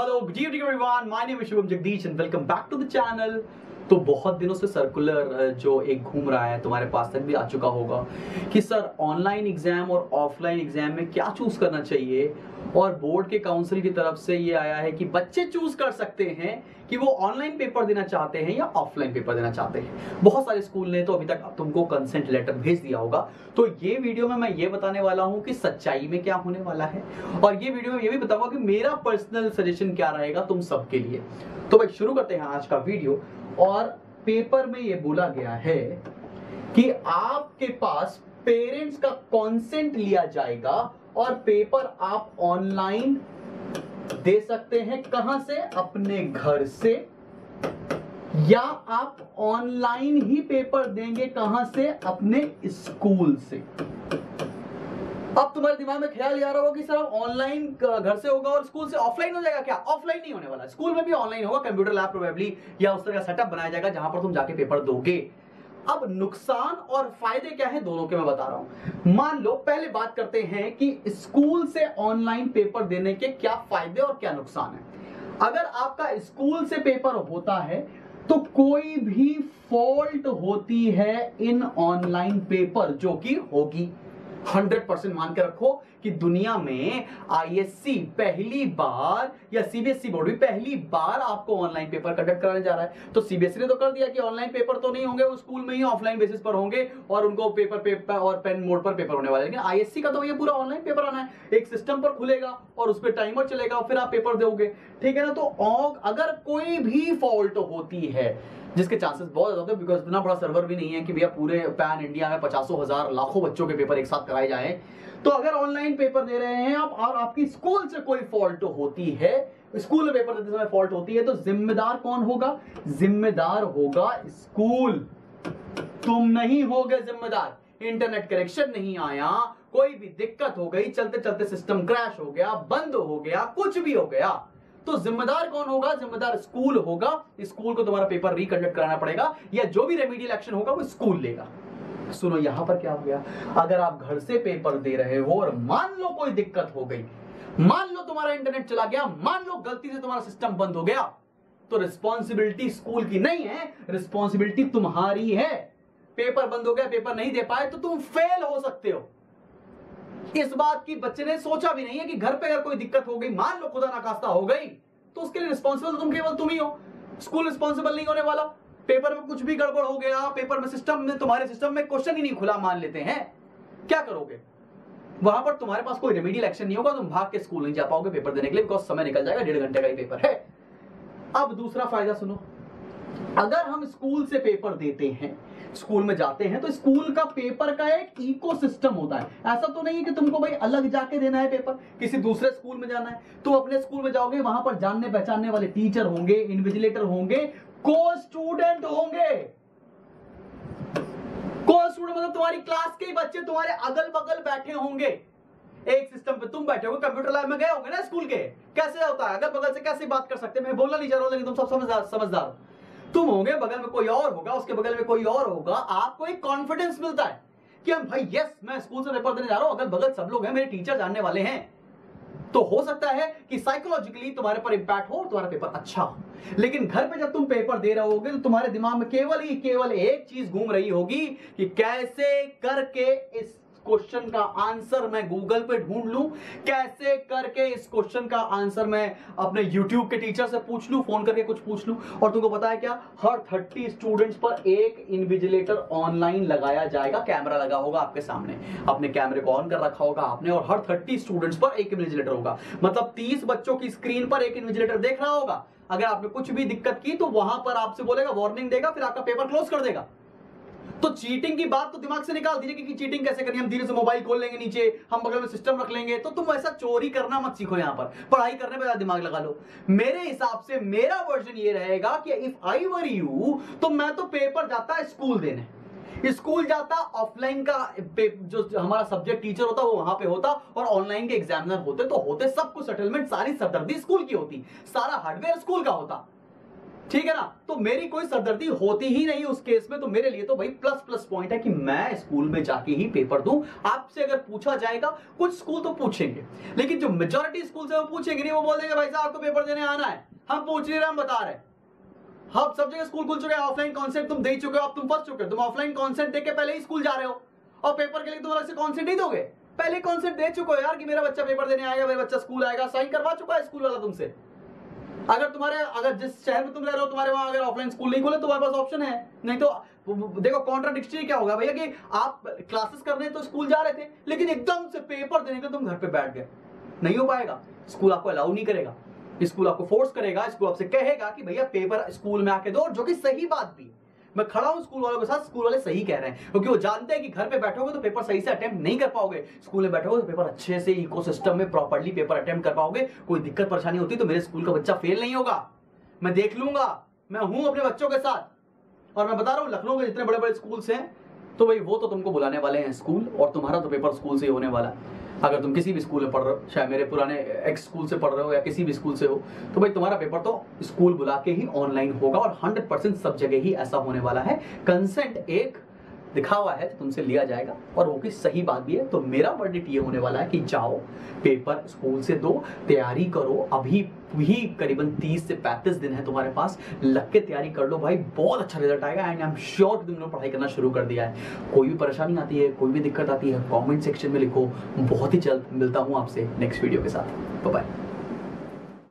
Hello good evening everyone, my name is Shubham Jagdish and welcome back to the channel. तो बहुत दिनों से circular जो एक घूम रहा है, तुम्हारे पास तक भी आ चुका होगा कि सर ऑनलाइन एग्जाम और ऑफलाइन एग्जाम में क्या चूज करना चाहिए। और बोर्ड के काउंसिल की तरफ से ये आया है कि बच्चे चूज कर सकते हैं कि वो ऑनलाइन पेपर देना चाहते हैं या ऑफलाइन पेपर देना चाहते हैं। बहुत सारे स्कूल ने तो अभी तक तुमको कंसेंट लेटर भेज दिया होगा। तो ये वीडियो में मैं ये बताने वाला हूं कि सच्चाई में क्या होने वाला है, और ये वीडियो में ये भी बताऊंगा कि मेरा पर्सनल सजेशन क्या रहेगा तुम सबके लिए। तो भाई शुरू करते हैं आज का वीडियो। और पेपर में ये बोला गया है कि आपके पास पेरेंट्स का कंसेंट लिया जाएगा और पेपर आप ऑनलाइन दे सकते हैं। कहां से? अपने घर से। या आप ऑनलाइन ही पेपर देंगे, कहां से? अपने स्कूल से। अब तुम्हारे दिमाग में ख्याल आ रहा होगा कि सर ऑनलाइन घर से होगा और स्कूल से ऑफलाइन हो जाएगा। क्या? ऑफलाइन नहीं होने वाला, स्कूल में भी ऑनलाइन होगा, कंप्यूटर लैब प्रोबेबली या उस तरह का सेटअप बनाया जाएगा जहां पर तुम जाके पेपर दोगे। अब नुकसान और फायदे क्या है दोनों के मैं बता रहा हूं। मान लो पहले बात करते हैं कि स्कूल से ऑनलाइन पेपर देने के क्या फायदे और क्या नुकसान है। अगर आपका स्कूल से पेपर होता है तो कोई भी फॉल्ट होती है इन ऑनलाइन पेपर, जो कि होगी 100% मान के रखो कि दुनिया में आईएससी पहली बार या सीबीएसई बोर्ड भी पहली बार आपको ऑनलाइन पेपर कंडक्ट कराने जा रहा है। तो सीबीएसई ने तो कर दिया कि ऑनलाइन पेपर तो नहीं होंगे, वो स्कूल में ही ऑफलाइन बेसिस पर होंगे और उनको पेपर और पेन मोड पर पेपर होने वाले। लेकिन आईएससी का तो ये पूरा ऑनलाइन पेपर आना है, एक सिस्टम पर खुलेगा और उस पर टाइमर चलेगा, फिर आप पेपर दोगे, ठीक है ना। तो अगर कोई भी फॉल्ट होती है, जिसके चांसेस बहुत ज्यादा होते हैं बिकॉज इतना बड़ा सर्वर भी नहीं है कि भैया पूरे पैन इंडिया में 50,000 लाखों बच्चों के पेपर एक साथ कराए जाएं। तो अगर ऑनलाइन पेपर दे रहे हैं आप और आपकी स्कूल से कोई फॉल्ट होती है, स्कूल में पेपर देते समय फॉल्ट होती है, तो जिम्मेदार कौन होगा? जिम्मेदार होगा स्कूल, तुम नहीं होगे जिम्मेदार। इंटरनेट कनेक्शन नहीं आया, कोई भी दिक्कत हो गई, चलते चलते सिस्टम क्रैश हो गया, बंद हो गया, कुछ भी हो गया, तो जिम्मेदार कौन होगा? जिम्मेदार स्कूल होगा। स्कूल को तुम्हारा पेपर रिकंडक्ट कराना पड़ेगा या जो भी रेमेडियल एक्शन होगा वो स्कूल लेगा। सुनो यहां पर क्या हो गया। अगर आप घर से पेपर दे रहे हो और मान लो कोई दिक्कत हो गई, मान लो तुम्हारा इंटरनेट चला गया, मान लो गलती से तुम्हारा सिस्टम बंद हो गया, तो रिस्पॉन्सिबिलिटी स्कूल की नहीं है, रिस्पॉन्सिबिलिटी तुम्हारी है। पेपर बंद हो गया, पेपर नहीं दे पाए तो तुम फेल हो सकते हो। इस बात की बच्चे ने सोचा भी नहीं है कि घर पे अगर कोई दिक्कत हो गई, मान लो खुदा ना खास्ता हो गई, तो उसके लिए रिस्पॉन्सिबल तुम केवल तुम ही हो, स्कूल रिस्पॉन्सिबल नहीं होने वाला। पेपर में कुछ भी गड़बड़ हो गया, पेपर में सिस्टम में तुम्हारे सिस्टम में क्वेश्चन ही नहीं खुला मान लेते हैं, क्या करोगे? वहां पर तुम्हारे पास कोई रेमेडियल एक्शन नहीं होगा, तुम भाग के स्कूल नहीं जा पाओगे पेपर देने के लिए, बिकॉज समय निकल जाएगा, 1.5 घंटे का ही पेपर है। अब दूसरा फायदा सुनो, अगर हम स्कूल से पेपर देते हैं, स्कूल में जाते हैं, तो स्कूल का पेपर का एक इकोसिस्टम होता है। ऐसा तो नहीं है कि तुमको भाई अलग जाके देना है पेपर, किसी दूसरे स्कूल में जाना है, तो अपने स्कूल में जाओगे, वहां पर जानने पहचानने वाले टीचर होंगे, इन्विजिलेटर होंगे, को स्टूडेंट होंगे। को स्टूडेंट मतलब तुम्हारी क्लास के ही बच्चे तुम्हारे अगल बगल बैठे होंगे, एक सिस्टम पे तुम बैठे होगे, कंप्यूटर लैब में गए होंगे ना स्कूल के। कैसे होता है, अगल बगल से कैसे बात कर सकते हैं, मैं बोलना नहीं चाह रहा हूं, लेकिन तुम सब समझदार। तुम होंगे, बगल में कोई और होगा, उसके बगल में कोई और होगा, आपको एक कॉन्फिडेंस मिलता है कि हम भाई यस मैं स्कूल से पेपर देने जा रहा हूं, अगल बगल सब लोग हैं, मेरे टीचर जानने वाले हैं। तो हो सकता है कि साइकोलॉजिकली तुम्हारे पर इंपैक्ट हो, तुम्हारा पेपर अच्छा हो। लेकिन घर पे जब तुम पेपर दे रहे होगे तो तुम्हारे दिमाग में केवल एक चीज घूम रही होगी कि कैसे करके इस क्वेश्चन का आंसर मैं गूगल पे ढूंढ लूं, कैसे करके इस क्वेश्चन का आंसर मैं अपने यूट्यूब के टीचर से पूछ लूं, फोन करके कुछ पूछ लूं। और तुमको पता है क्या, हर 30 स्टूडेंट्स पर एक इन्विजिलेटर ऑनलाइन लगाया जाएगा, कैमरा लगा होगा आपके सामने, अपने कैमरे को ऑन कर रखा होगा आपने, और हर 30 स्टूडेंट्स पर एक इन्विजिलेटर होगा। मतलब 30 बच्चों की स्क्रीन पर एक इन्विजिलेटर देख रहा होगा। अगर आपने कुछ भी दिक्कत की तो वहां पर आपसे बोलेगा, वार्निंग देगा, फिर आपका पेपर क्लोज कर देगा। तो चीटिंग की बात तो दिमाग से निकाल दीजिए कि चीटिंग कैसे करनी, हम धीरे से मोबाइल खोल लेंगे नीचे, हम बगल में सिस्टम रख लेंगे। तो तुम ऐसा चोरी करना मत सीखो, यहां पर पढ़ाई करने पे दिमाग लगा लो। मेरे हिसाब से मेरा वर्जन ये रहेगा कि इफ आई वर यू, तो मैं तो पेपर जाता स्कूल देने, स्कूल जाता, ऑफलाइन का जो हमारा सब्जेक्ट टीचर होता वो वहां पे होता, और ऑनलाइन के एग्जामिनर होते, तो होते सब कुछ सेटलमेंट, सारी सरदर्दी स्कूल की होती, सारा हार्डवेयर स्कूल का होता। ठीक है ना। तो मेरी कोई सरदर्दी होती ही नहीं उस केस में, तो मेरे लिए तो भाई प्लस प्लस पॉइंट है कि मैं स्कूल में जाके ही पेपर दूं। आपसे अगर पूछा जाएगा, कुछ स्कूल तो पूछेंगे, लेकिन जो मेजॉरिटी स्कूल है वो पूछेंगे नहीं, वो बोल देंगे भाई साहब आपको पेपर देने आना है, हम पूछ नहीं रहे, हम बता रहे। हम सब जगह स्कूल खुल चुके हैं, ऑफलाइन कॉन्सेप्ट तुम दे चुके हो, अब तुम फंस चुके हो, तुम ऑफलाइन कॉन्सेप्ट देके पहले ही स्कूल जा रहे हो और पेपर के लिए तुम अलग से कॉन्सेप्ट नहीं दोगे, पहले कॉन्सेप्ट दे चुके हो यार कि मेरा बच्चा पेपर देने आएगा, मेरा बच्चा स्कूल आएगा, साइन करवा चुका है स्कूल वाला तुमसे। अगर जिस शहर में तुम रह रहे हो तुम्हारे वहां अगर ऑफलाइन स्कूल नहीं खोले, तुम्हारे पास ऑप्शन है, नहीं तो देखो कॉन्ट्राडिक्टरी क्या होगा भैया कि आप क्लासेस करने तो स्कूल जा रहे थे, लेकिन एकदम से पेपर देने के तुम घर पे बैठ गए, नहीं हो पाएगा। स्कूल आपको अलाउ नहीं करेगा, स्कूल आपको फोर्स करेगा, स्कूल आपसे कहेगा कि भैया पेपर स्कूल में आके दो, जो कि सही बात भी। मैं खड़ा हूं स्कूल वालों के साथ, स्कूल वाले सही कह रहे हैं, क्योंकि वो जानते हैं कि घर पे बैठोगे तो पेपर सही से अटेम्प्ट नहीं कर पाओगे, स्कूल में बैठोगे तो पेपर अच्छे से इकोसिस्टम में प्रॉपर्ली पेपर अटेम्प्ट कर पाओगे। कोई दिक्कत परेशानी होती तो मेरे स्कूल का बच्चा फेल नहीं होगा, मैं देख लूंगा, मैं हूं अपने बच्चों के साथ। और मैं बता रहा हूं लखनऊ के जितने बड़े बड़े स्कूल्स हैं, तो भाई वो तो तुमको बुलाने वाले हैं स्कूल, और तुम्हारा तो पेपर स्कूल से ही होने वाला है। अगर तुम किसी भी स्कूल में पढ़ रहे हो, चाहे मेरे पुराने एक्स स्कूल से पढ़ रहे हो या किसी भी स्कूल से हो, तो भाई तुम्हारा पेपर तो स्कूल बुला के ही ऑनलाइन होगा, और 100% सब जगह ही ऐसा होने वाला है। कंसेंट एक दिखावा है तो तुमसे लिया जाएगा, और वो की सही बात भी है। तो मेरा वर्डिक्ट ये होने वाला है कि जाओ पेपर स्कूल से दो, तैयारी करो, अभी भी करीबन 30 से 35 दिन है तुम्हारे पास, लग के तैयारी कर लो भाई, बहुत अच्छा रिजल्ट आएगा। एंड आई एम श्योर कि तुमने पढ़ाई करना शुरू कर दिया है। कोई भी परेशानी आती है, कोई भी दिक्कत आती है, कमेंट सेक्शन में लिखो। बहुत ही जल्द मिलता हूं आपसे नेक्स्ट वीडियो के साथ। Bye bye.